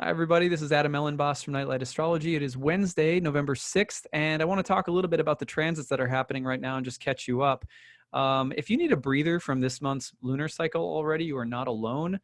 Hi, everybody. This is Adam Elenbaas from Nightlight Astrology. It is Wednesday, November 6th, and I want to talk a little bit about the transits that are happening right now and just catch you up. If you need a breather from this month's lunar cycle already, you are not alone.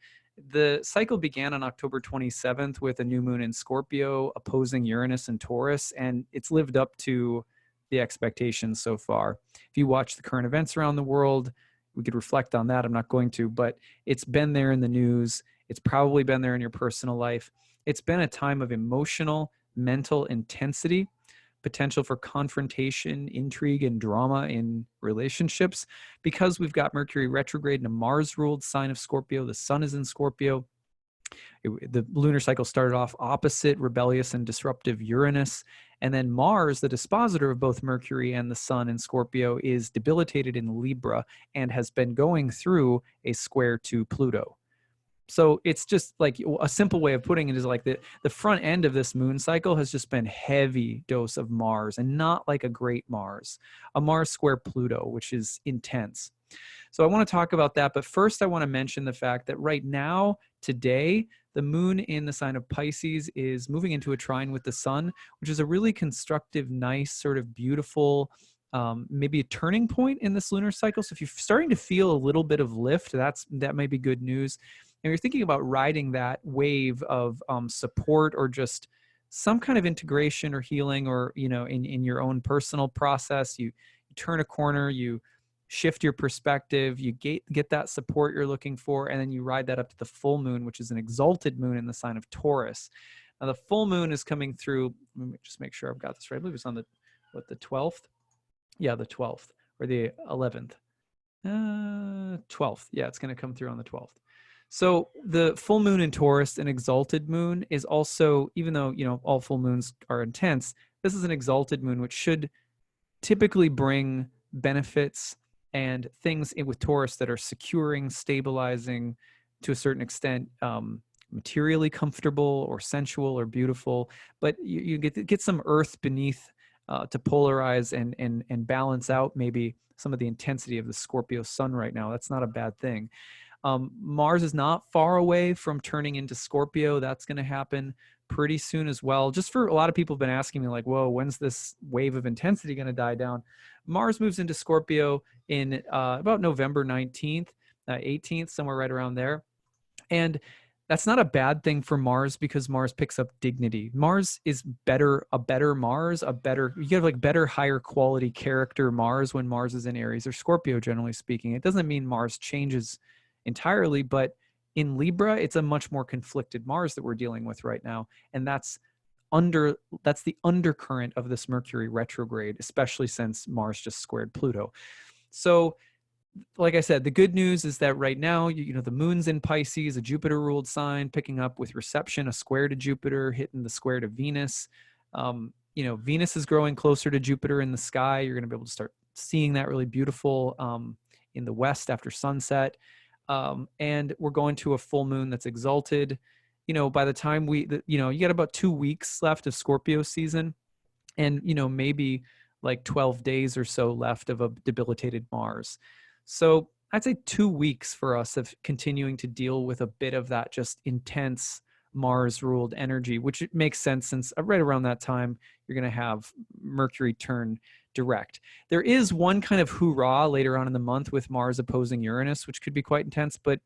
The cycle began on October 27th with a new moon in Scorpio opposing Uranus and Taurus, and it's lived up to the expectations so far. If you watch the current events around the world, we could reflect on that. I'm not going to, but it's been there in the news. It's probably been there in your personal life. It's been a time of emotional, mental intensity, potential for confrontation, intrigue, and drama in relationships. Because we've got Mercury retrograde in a Mars-ruled sign of Scorpio, the sun is in Scorpio. The lunar cycle started off opposite rebellious and disruptive Uranus. And then Mars, the dispositor of both Mercury and the sun in Scorpio, is debilitated in Libra and has been going through a square to Pluto. So it's just like a simple way of putting it is like the front end of this moon cycle has just been heavy dose of Mars, and not like a great Mars, a Mars square Pluto, which is intense. So I want to talk about that. But first, I want to mention the fact that right now, today, the moon in the sign of Pisces is moving into a trine with the sun, which is a really constructive, nice, sort of beautiful, maybe a turning point in this lunar cycle. So if you're starting to feel a little bit of lift, that may be good news. And you're thinking about riding that wave of support or just some kind of integration or healing, or in your own personal process, you turn a corner, you shift your perspective, you get that support you're looking for, and then you ride that up to the full moon, which is an exalted moon in the sign of Taurus. Now the full moon is coming through. Let me just make sure I've got this right. I believe it's on the 12th. Yeah, the 12th or the 11th. 12th. Yeah, it's going to come through on the 12th. So the full moon in Taurus, an exalted moon, is also, even though, all full moons are intense, this is an exalted moon, which should typically bring benefits and things with Taurus that are securing, stabilizing, to a certain extent, materially comfortable or sensual or beautiful. But you get some earth beneath to polarize and balance out maybe some of the intensity of the Scorpio sun right now. That's not a bad thing. Mars is not far away from turning into Scorpio. That's going to happen pretty soon as well. Just for a lot of people have been asking me like, whoa, when's this wave of intensity going to die down? Mars moves into Scorpio in about November 19th, 18th, somewhere right around there. And that's not a bad thing for Mars, because Mars picks up dignity. Mars is a better Mars, you have like better, higher quality character Mars when Mars is in Aries or Scorpio, generally speaking. It doesn't mean Mars changes entirely, but in Libra, it's a much more conflicted Mars that we're dealing with right now. And that's the undercurrent of this Mercury retrograde, especially since Mars just squared Pluto. So like I said, the good news is that right now, the moon's in Pisces, a Jupiter-ruled sign, picking up with reception, a square to Jupiter, hitting the square to Venus. Venus is growing closer to Jupiter in the sky. You're going to be able to start seeing that really beautiful in the west after sunset. And we're going to a full moon that's exalted. By the time you got about 2 weeks left of Scorpio season, and, maybe like 12 days or so left of a debilitated Mars. So I'd say 2 weeks for us of continuing to deal with a bit of that just intense Mars-ruled energy, which makes sense since right around that time, you're going to have Mercury turn direct. There is one kind of hoorah later on in the month with Mars opposing Uranus, which could be quite intense, but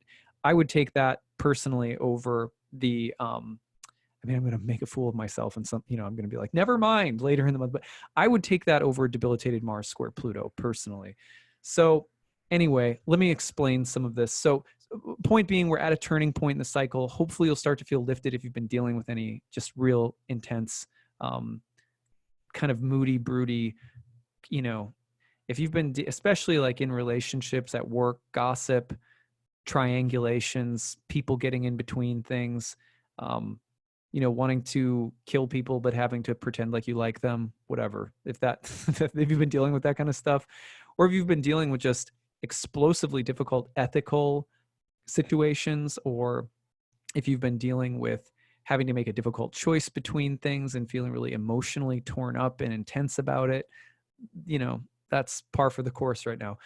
I would take that personally over the I'm going to make a fool of myself, and I'm going to be like, never mind, later in the month. But I would take that over debilitated Mars square Pluto personally. So anyway, let me explain some of this. So point being, we're at a turning point in the cycle. Hopefully you'll start to feel lifted if you've been dealing with any just real intense, kind of moody, broody, if you've been, especially like in relationships, at work, gossip, triangulations, people getting in between things, wanting to kill people but having to pretend like you like them, whatever. If you've been dealing with that kind of stuff, or if you've been dealing with just explosively difficult ethical situations, or if you've been dealing with having to make a difficult choice between things and feeling really emotionally torn up and intense about it, that's par for the course right now.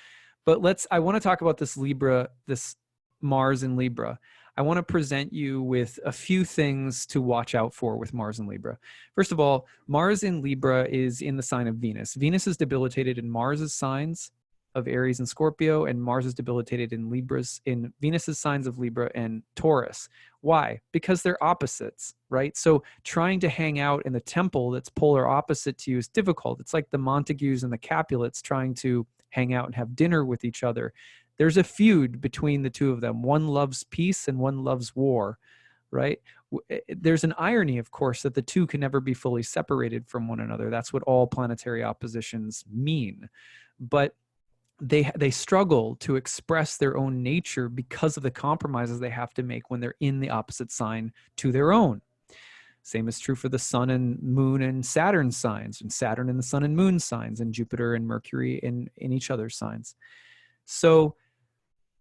But I want to talk about this Mars in Libra. I want to present you with a few things to watch out for with Mars in Libra. First of all, Mars in Libra is in the sign of Venus. Venus is debilitated in Mars's signs of Aries and Scorpio, and Mars is debilitated in Venus's signs of Libra and Taurus. Why? Because they're opposites, right? So trying to hang out in the temple that's polar opposite to you is difficult. It's like the Montagues and the Capulets trying to hang out and have dinner with each other. There's a feud between the two of them. One loves peace and one loves war, right? There's an irony, of course, that the two can never be fully separated from one another. That's what all planetary oppositions mean. But they struggle to express their own nature because of the compromises they have to make when they're in the opposite sign to their own. Same is true for the sun and moon and Saturn signs, and Saturn and the sun and moon signs, and Jupiter and Mercury in each other's signs. So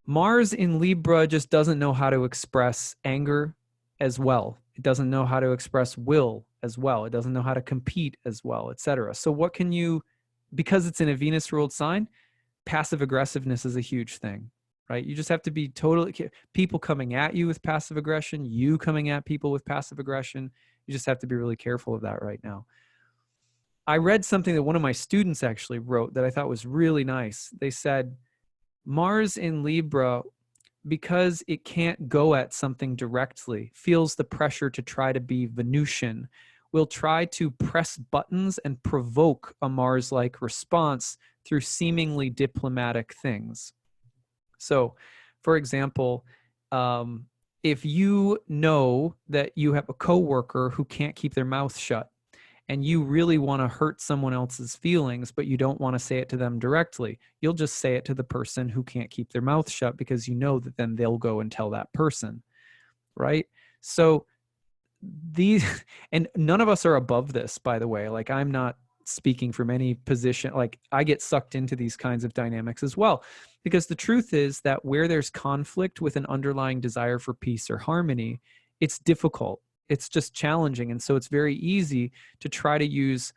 Mars in Libra just doesn't know how to express anger as well. It doesn't know how to express will as well. It doesn't know how to compete as well, etc. So what can you, because it's in a Venus ruled sign, passive aggressiveness is a huge thing, right? You just have to be people coming at you with passive aggression, you coming at people with passive aggression. You just have to be really careful of that right now. I read something that one of my students actually wrote that I thought was really nice. They said, Mars in Libra, because it can't go at something directly, feels the pressure to try to be Venusian, will try to press buttons and provoke a Mars-like response through seemingly diplomatic things. So, for example, if you know that you have a coworker who can't keep their mouth shut, and you really want to hurt someone else's feelings, but you don't want to say it to them directly, you'll just say it to the person who can't keep their mouth shut because you know that then they'll go and tell that person, right? So and none of us are above this, by the way. Like, I'm not speaking from any position. Like, I get sucked into these kinds of dynamics as well, because the truth is that where there's conflict with an underlying desire for peace or harmony, it's difficult. It's just challenging. And so it's very easy to try to use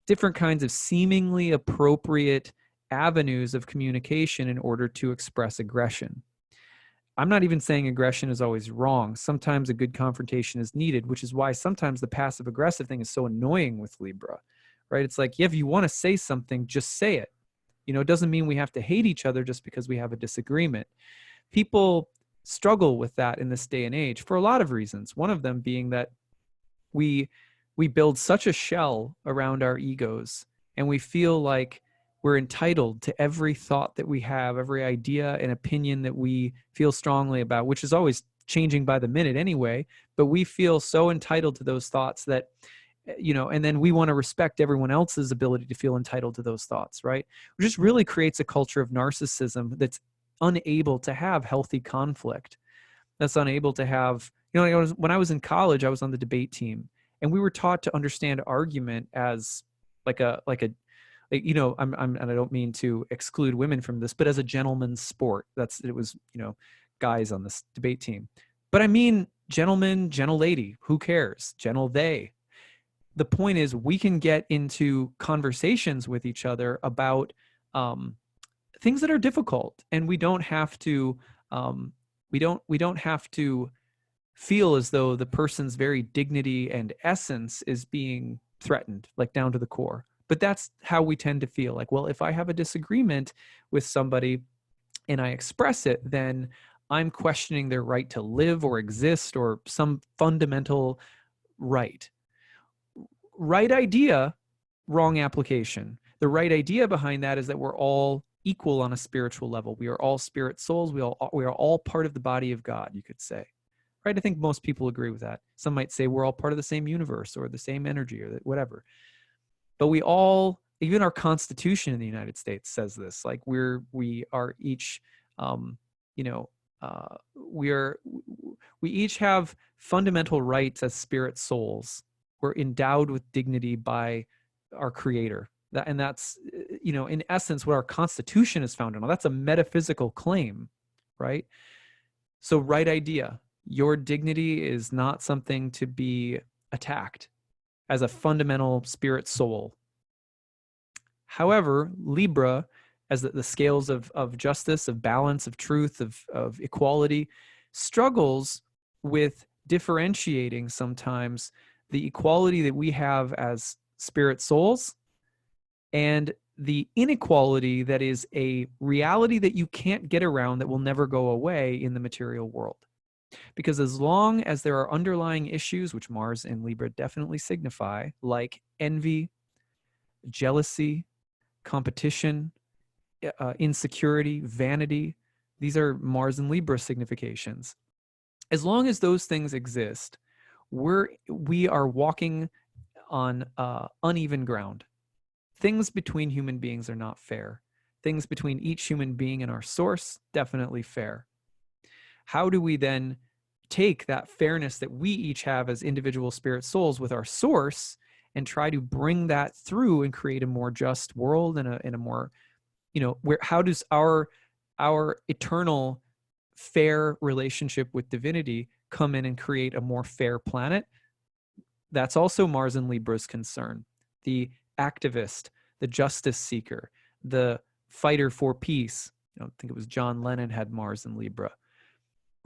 different kinds of seemingly appropriate avenues of communication in order to express aggression. I'm not even saying aggression is always wrong. Sometimes a good confrontation is needed, which is why sometimes the passive aggressive thing is so annoying with Libra, right? It's like, yeah, if you want to say something, just say it. You know, it doesn't mean we have to hate each other just because we have a disagreement. People struggle with that in this day and age for a lot of reasons. One of them being that we build such a shell around our egos, and we feel like we're entitled to every thought that we have, every idea and opinion that we feel strongly about, which is always changing by the minute anyway, but we feel so entitled to those thoughts that, you know, and then we want to respect everyone else's ability to feel entitled to those thoughts, right? It just really creates a culture of narcissism that's unable to have healthy conflict, that's unable to have, you know, when I was in college, I was on the debate team, and we were taught to understand argument as like a you know, and I don't mean to exclude women from this, but as a gentleman's sport. It was, you know, guys on this debate team. But I mean, gentleman, gentle lady, who cares? Gentle they. The point is, we can get into conversations with each other about things that are difficult, and we don't have to we don't have to feel as though the person's very dignity and essence is being threatened, like down to the core. But that's how we tend to feel. Like, well, if I have a disagreement with somebody and I express it, then I'm questioning their right to live or exist, or some fundamental right. Right idea, wrong application. The right idea behind that is that we're all equal on a spiritual level. We are all spirit souls. We are all part of the body of God, you could say. Right? I think most people agree with that. Some might say we're all part of the same universe or the same energy or whatever. But we all, even our Constitution in the United States says this. Like, we are each, you know, we each have fundamental rights as spirit souls. We're endowed with dignity by our Creator. And that's, you know, in essence, what our Constitution is founded on. That's a metaphysical claim, right? So, right idea. Your dignity is not something to be attacked as a fundamental spirit soul. However, Libra, as the scales of justice, of balance, of truth, of equality, struggles with differentiating sometimes the equality that we have as spirit souls and the inequality that is a reality that you can't get around, that will never go away in the material world. Because as long as there are underlying issues, which Mars and Libra definitely signify, like envy, jealousy, competition, insecurity, vanity, these are Mars and Libra significations. As long as those things exist, we are walking on uneven ground. Things between human beings are not fair. Things between each human being and our source, definitely fair. How do we then take that fairness that we each have as individual spirit souls with our source and try to bring that through and create a more just world and a more, where, how does our eternal fair relationship with divinity come in and create a more fair planet? That's also Mars and Libra's concern. The activist, the justice seeker, the fighter for peace. I think it was John Lennon had Mars and Libra,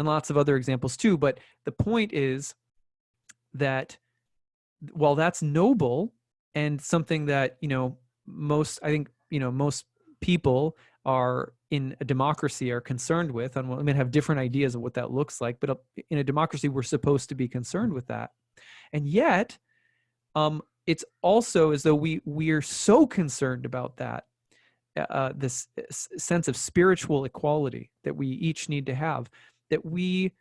and lots of other examples too. But the point is that while that's noble and something that, most people are in a democracy are concerned with, and we have different ideas of what that looks like, but in a democracy, we're supposed to be concerned with that. And yet, it's also as though we are so concerned about that, this sense of spiritual equality that we each need to have, that we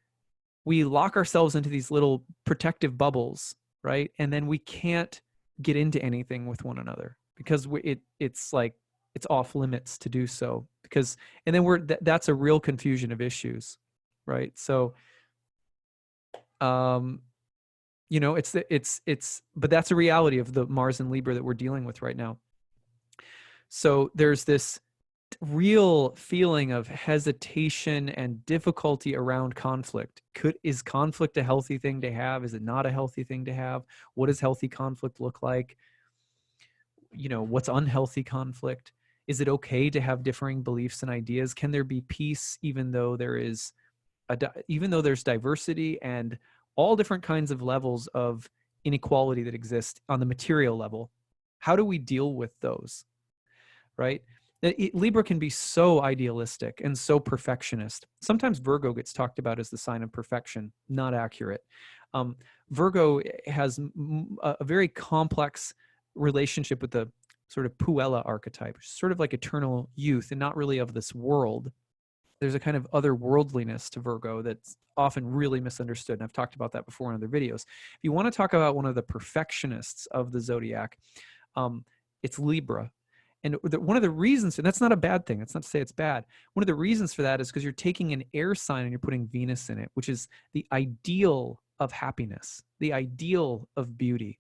lock ourselves into these little protective bubbles, right? And then we can't get into anything with one another because it's like it's off limits to do so, because and then that's a real confusion of issues, right? So but that's a reality of the Mars and Libra that we're dealing with right now. So there's this real feeling of hesitation and difficulty around conflict. Is conflict a healthy thing to have? Is it not a healthy thing to have? What does healthy conflict look like? What's unhealthy conflict? Is it okay to have differing beliefs and ideas? Can there be peace even though there's diversity and all different kinds of levels of inequality that exist on the material level? How do we deal with those, right? Libra can be so idealistic and so perfectionist. Sometimes Virgo gets talked about as the sign of perfection. Not accurate. Virgo has a very complex relationship with the sort of Puella archetype, which is sort of like eternal youth and not really of this world. There's a kind of otherworldliness to Virgo that's often really misunderstood. And I've talked about that before in other videos. If you want to talk about one of the perfectionists of the zodiac, it's Libra. And one of the reasons, and that's not a bad thing, that's not to say it's bad. One of the reasons for that is because you're taking an air sign and you're putting Venus in it, which is the ideal of happiness, the ideal of beauty,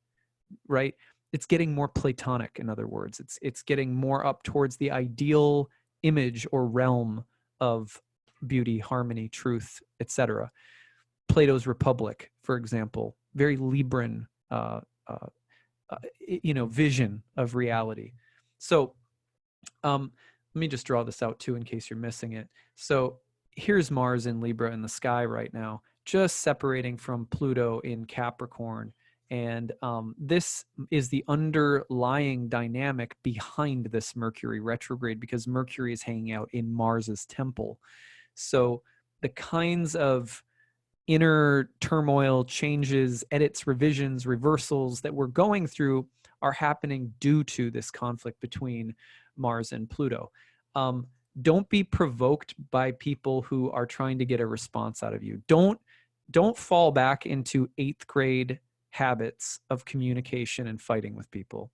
right? It's getting more Platonic, in other words. It's getting more up towards the ideal image or realm of beauty, harmony, truth, etc. Plato's Republic, for example, very Libran, vision of reality. So let me just draw this out too in case you're missing it. So here's Mars in Libra in the sky right now, just separating from Pluto in Capricorn. And this is the underlying dynamic behind this Mercury retrograde, because Mercury is hanging out in Mars's temple. So the kinds of inner turmoil, changes, edits, revisions, reversals that we're going through are happening due to this conflict between Mars and Pluto. Don't be provoked by people who are trying to get a response out of you. Don't fall back into 8th grade habits of communication and fighting with people.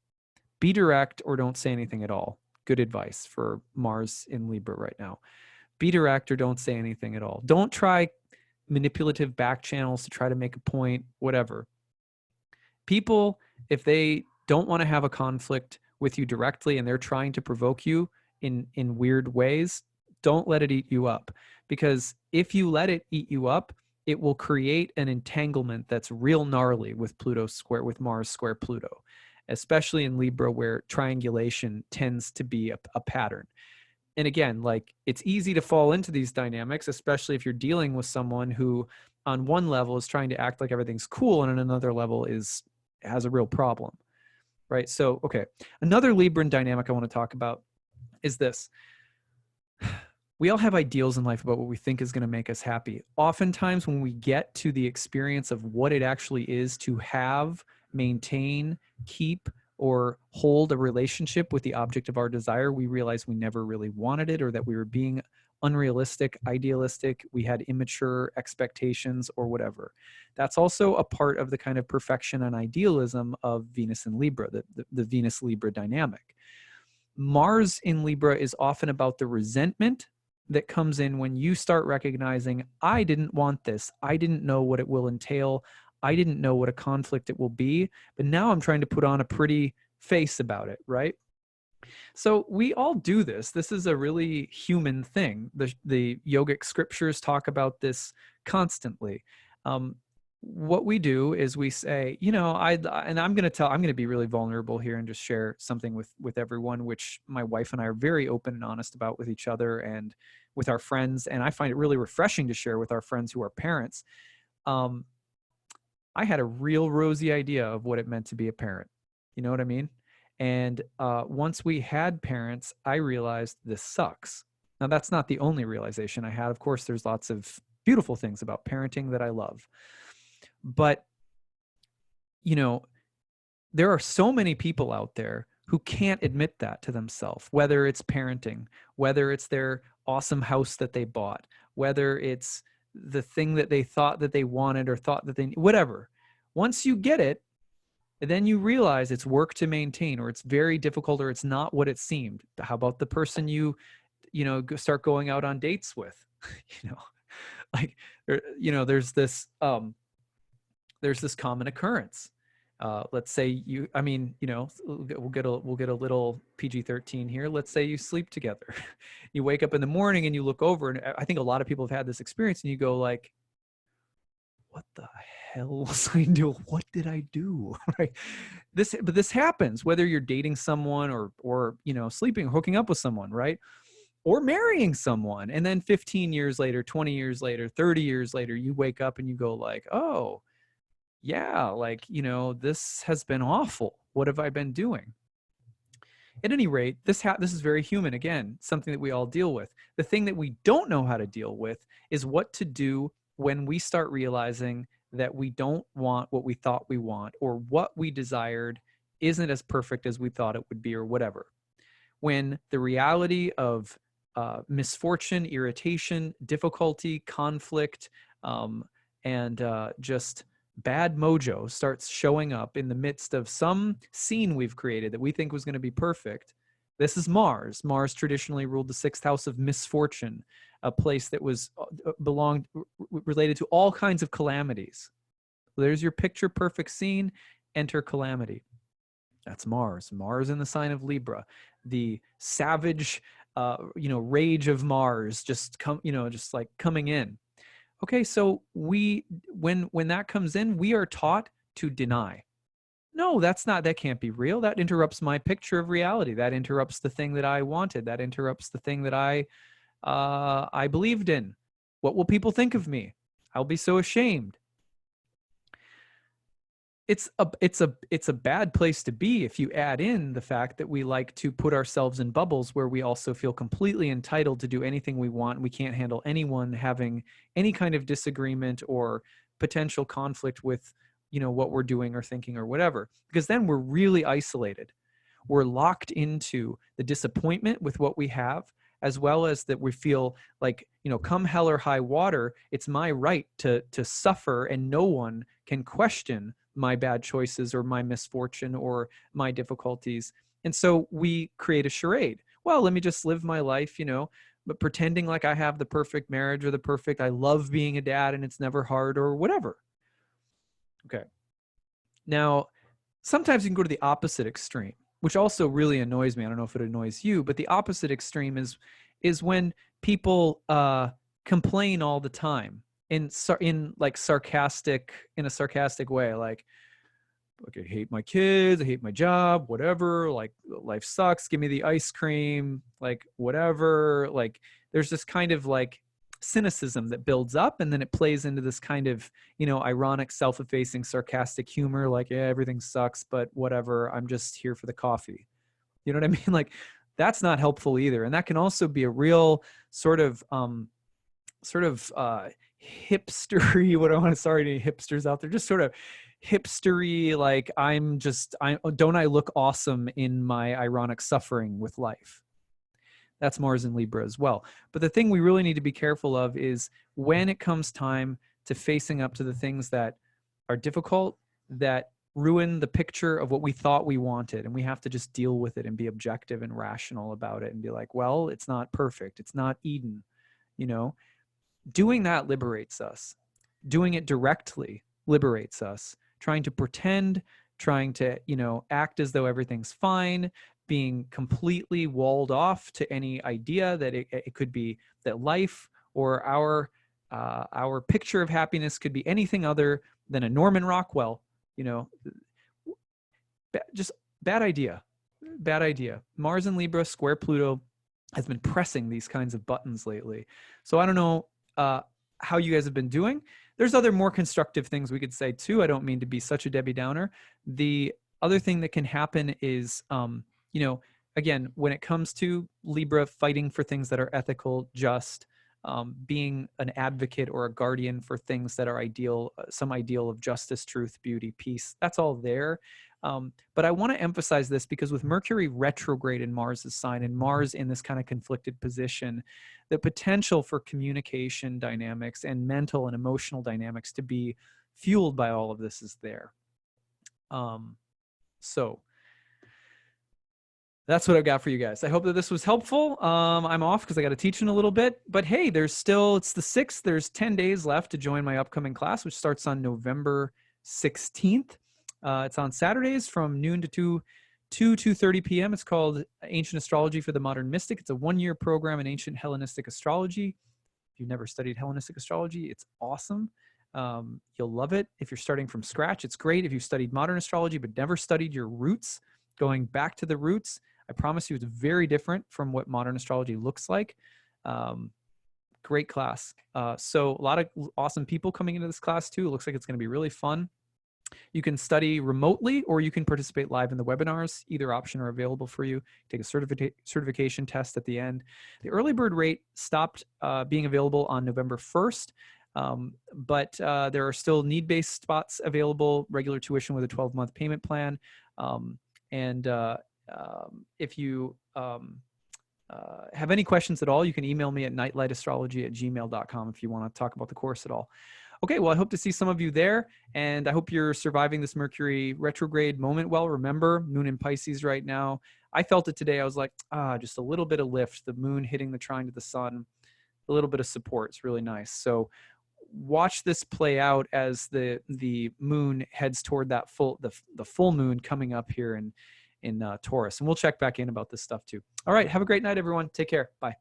Be direct or don't say anything at all. Good advice for Mars in Libra right now. Be direct or don't say anything at all. Don't try manipulative back channels to try to make a point, whatever. People, if they don't want to have a conflict with you directly and they're trying to provoke you in weird ways, don't let it eat you up. Because if you let it eat you up, it will create an entanglement that's real gnarly with Mars square Pluto, especially in Libra, where triangulation tends to be a pattern. And again, like, it's easy to fall into these dynamics, especially if you're dealing with someone who on one level is trying to act like everything's cool, and on another level has a real problem, right? So, okay, another Libran dynamic I want to talk about is this. We all have ideals in life about what we think is going to make us happy. Oftentimes, when we get to the experience of what it actually is to have, maintain, keep, or hold a relationship with the object of our desire, we realize we never really wanted it, or that we were being unrealistic, idealistic, we had immature expectations, or whatever. That's also a part of the kind of perfection and idealism of Venus and Libra, the Venus-Libra dynamic. Mars in Libra is often about the resentment that comes in when you start recognizing, I didn't want this. I didn't know what it will entail. I didn't know what a conflict it will be, but now I'm trying to put on a pretty face about it, right? So we all do this. This is a really human thing. The yogic scriptures talk about this constantly. What we do is we say, I'm going to be really vulnerable here and just share something with everyone, which my wife and I are very open and honest about with each other and with our friends. And I find it really refreshing to share with our friends who are parents. I had a real rosy idea of what it meant to be a parent. You know what I mean? And once we had parents, I realized this sucks. Now, that's not the only realization I had. Of course, there's lots of beautiful things about parenting that I love. But, there are so many people out there who can't admit that to themselves, whether it's parenting, whether it's their awesome house that they bought, whether it's the thing that they thought that they wanted or thought that they, whatever. Once you get it, then you realize it's work to maintain, or it's very difficult, or it's not what it seemed. How about the person you start going out on dates with? Like, there's this common occurrence. Let's say we'll get a little PG-13 here. Let's say you sleep together. You wake up in the morning and you look over, and I think a lot of people have had this experience, and you go like, what the hell was I doing? What did I do? Right? But this happens whether you're dating someone or sleeping, hooking up with someone, right? Or marrying someone. And then 15 years later, 20 years later, 30 years later, you wake up and you go like, oh, yeah, this has been awful. What have I been doing? At any rate, this is very human. Again, something that we all deal with. The thing that we don't know how to deal with is what to do when we start realizing that we don't want what we thought we want, or what we desired isn't as perfect as we thought it would be, or whatever. When the reality of misfortune, irritation, difficulty, conflict, and just bad mojo starts showing up in the midst of some scene we've created that we think was going to be perfect. This is Mars. Mars traditionally ruled the sixth house of misfortune, a place that was related to all kinds of calamities. There's your picture perfect scene. Enter calamity. That's Mars. Mars in the sign of Libra, the savage, rage of Mars, just coming in. Okay, so when that comes in, we are taught to deny. No, that can't be real. That interrupts my picture of reality. That interrupts the thing that I wanted. That interrupts the thing that I believed in. What will people think of me? I'll be so ashamed. It's a bad place to be if you add in the fact that we like to put ourselves in bubbles where we also feel completely entitled to do anything we want. We can't handle anyone having any kind of disagreement or potential conflict with, what we're doing or thinking or whatever, because then we're really isolated. We're locked into the disappointment with what we have, as well as that we feel like, come hell or high water, it's my right to suffer, and no one can question my bad choices or my misfortune or my difficulties. And so we create a charade. Well, let me just live my life, but pretending like I have the perfect marriage or I love being a dad and it's never hard or whatever. Okay. Now, sometimes you can go to the opposite extreme, which also really annoys me. I don't know if it annoys you, but the opposite extreme is when people complain all the time in a sarcastic way, like, I hate my kids, I hate my job, whatever, like life sucks, give me the ice cream, like whatever. Like there's this kind of like cynicism that builds up, and then it plays into this kind of, you know, ironic, self-effacing, sarcastic humor, like, yeah, everything sucks, but whatever, I'm just here for the coffee. You know what I mean? Like, that's not helpful either. And that can also be a real sort of hipstery, what I want to, sorry to any hipsters out there, just sort of hipstery, like, don't I look awesome in my ironic suffering with life? That's Mars in Libra as well. But the thing we really need to be careful of is when it comes time to facing up to the things that are difficult, that ruin the picture of what we thought we wanted, and we have to just deal with it and be objective and rational about it and be like, well, it's not perfect. It's not Eden, you know? Doing that liberates us. Doing it directly liberates us. Trying to pretend, trying to, you know, act as though everything's fine, being completely walled off to any idea that it could be that life or our picture of happiness could be anything other than a Norman Rockwell, you know, just bad idea. Bad idea. Mars in Libra square Pluto has been pressing these kinds of buttons lately. So I don't know how you guys have been doing. There's other more constructive things we could say too. I don't mean to be such a Debbie Downer. The other thing that can happen is, you know, again, when it comes to Libra fighting for things that are ethical, just, being an advocate or a guardian for things that are ideal, some ideal of justice, truth, beauty, peace, that's all there. But I want to emphasize this because with Mercury retrograde in Mars's sign and Mars in this kind of conflicted position, the potential for communication dynamics and mental and emotional dynamics to be fueled by all of this is there. So that's what I've got for you guys. I hope that this was helpful. I'm off because I got to teach in a little bit, but hey, there's still, it's the 6th. There's 10 days left to join my upcoming class, which starts on November 16th. It's on Saturdays from noon to 2:30 p.m. It's called Ancient Astrology for the Modern Mystic. It's a 1-year program in ancient Hellenistic astrology. If you've never studied Hellenistic astrology, it's awesome. You'll love it. If you're starting from scratch, it's great. If you've studied modern astrology but never studied your roots, going back to the roots, I promise you it's very different from what modern astrology looks like. Great class. So a lot of awesome people coming into this class too. It looks like it's going to be really fun. You can study remotely or you can participate live in the webinars. Either option are available for you. Take a certification test at the end. The early bird rate stopped being available on November 1st, but there are still need-based spots available, regular tuition with a 12-month payment plan. If you have any questions at all, you can email me at nightlightastrology@gmail.com if you want to talk about the course at all. Okay, well, I hope to see some of you there, and I hope you're surviving this Mercury retrograde moment well. Remember, moon in Pisces right now. I felt it today. I was like, just a little bit of lift, the moon hitting the trine to the sun, a little bit of support. It's really nice. So watch this play out as the moon heads toward that the full moon coming up here in Taurus. And we'll check back in about this stuff too. All right, have a great night, everyone. Take care. Bye.